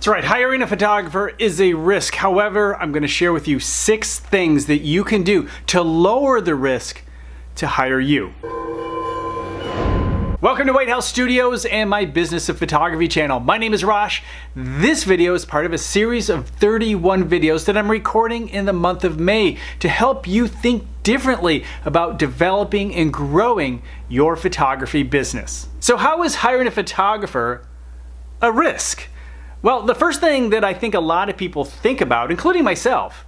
That's right, hiring a photographer is a risk. However, I'm going to share with you 6 things that you can do to lower the risk to hire you. Welcome to White House Studios and my Business of Photography channel. My name is Rosh. This video is part of a series of 31 videos that I'm recording in the month of May to help you think differently about developing and growing your photography business. So how is hiring a photographer a risk? Well, the first thing that I think a lot of people think about, including myself,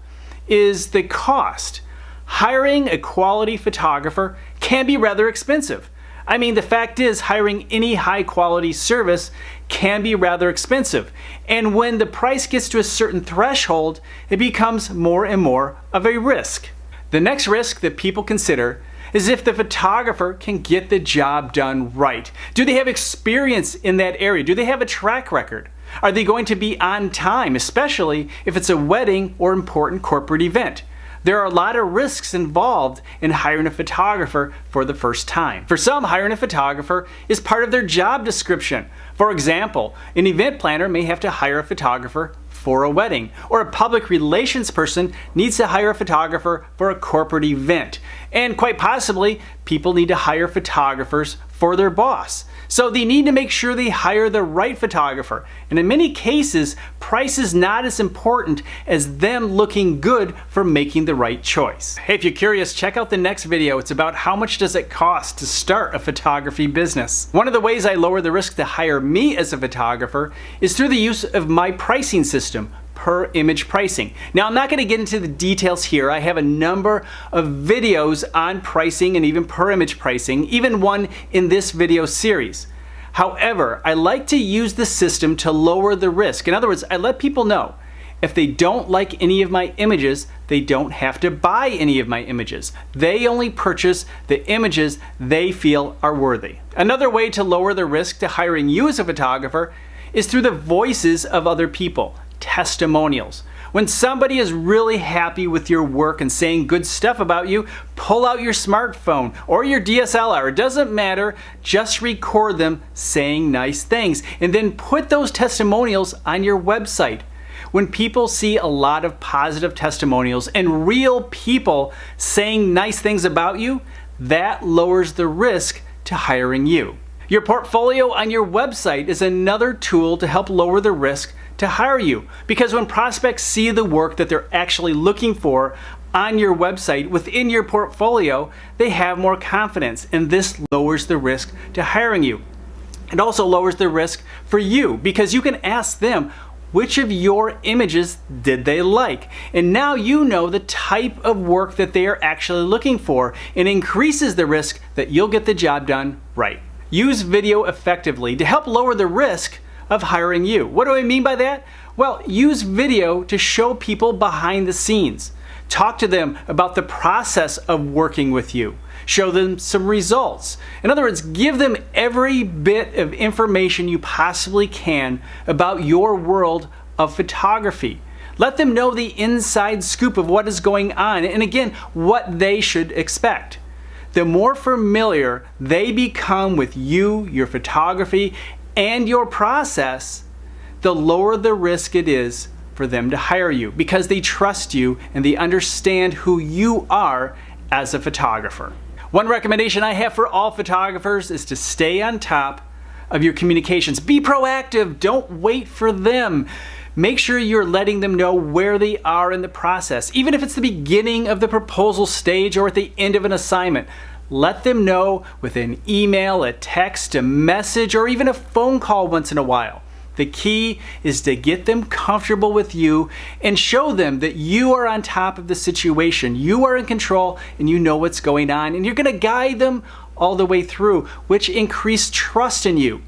is the cost. Hiring a quality photographer can be rather expensive. I mean, the fact is, hiring any high quality service can be rather expensive. And when the price gets to a certain threshold, it becomes more and more of a risk. The next risk that people consider is if the photographer can get the job done right. Do they have experience in that area? Do they have a track record? Are they going to be on time, especially if it's a wedding or important corporate event? There are a lot of risks involved in hiring a photographer for the first time. For some, hiring a photographer is part of their job description. For example, an event planner may have to hire a photographer for a wedding, or a public relations person needs to hire a photographer for a corporate event. And quite possibly, people need to hire photographers for their boss. So they need to make sure they hire the right photographer. And in many cases, price is not as important as them looking good for making the right choice. Hey, if you're curious, check out the next video. It's about how much does it cost to start a photography business. One of the ways I lower the risk to hire me as a photographer is through the use of my pricing system, per image pricing. Now, I'm not going to get into the details here. I have a number of videos on pricing and even per image pricing, even one in this video series. However, I like to use the system to lower the risk. In other words, I let people know if they don't like any of my images, they don't have to buy any of my images. They only purchase the images they feel are worthy. Another way to lower the risk to hiring you as a photographer is through the voices of other people. Testimonials. When somebody is really happy with your work and saying good stuff about you, pull out your smartphone or your DSLR. It doesn't matter. Just record them saying nice things and then put those testimonials on your website. When people see a lot of positive testimonials and real people saying nice things about you, that lowers the risk to hiring you. Your portfolio on your website is another tool to help lower the risk to hire you, because when prospects see the work that they're actually looking for on your website within your portfolio, they have more confidence, and this lowers the risk to hiring you. It also lowers the risk for you because you can ask them which of your images did they like, and now you know the type of work that they are actually looking for, and increases the risk that you'll get the job done right. Use video effectively to help lower the risk of hiring you. What do I mean by that? Well, use video to show people behind the scenes. Talk to them about the process of working with you. Show them some results. In other words, give them every bit of information you possibly can about your world of photography. Let them know the inside scoop of what is going on, and again, what they should expect. The more familiar they become with you, your photography, and your process, the lower the risk it is for them to hire you because they trust you and they understand who you are as a photographer. One recommendation I have for all photographers is to stay on top of your communications. Be proactive. Don't wait for them. Make sure you're letting them know where they are in the process. Even if it's the beginning of the proposal stage or at the end of an assignment, let them know with an email, a text, a message, or even a phone call once in a while. The key is to get them comfortable with you and show them that you are on top of the situation. You are in control and you know what's going on, and you're going to guide them all the way through, which increases trust in you.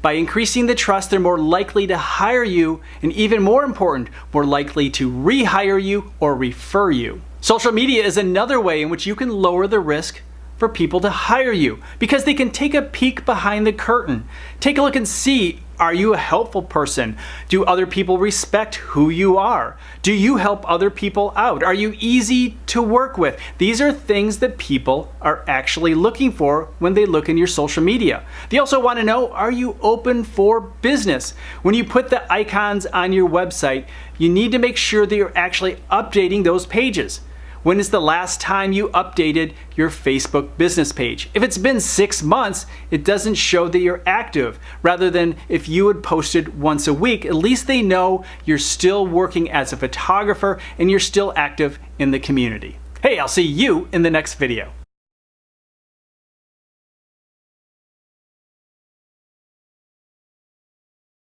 By increasing the trust, they're more likely to hire you, and even more important, more likely to rehire you or refer you. Social media is another way in which you can lower the risk for people to hire you because they can take a peek behind the curtain. Take a look and see, are you a helpful person? Do other people respect who you are? Do you help other people out? Are you easy to work with? These are things that people are actually looking for when they look in your social media. They also want to know, are you open for business? When you put the icons on your website, you need to make sure that you're actually updating those pages. When is the last time you updated your Facebook business page? If it's been 6 months, it doesn't show that you're active. Rather than if you had posted once a week, at least they know you're still working as a photographer and you're still active in the community. Hey, I'll see you in the next video.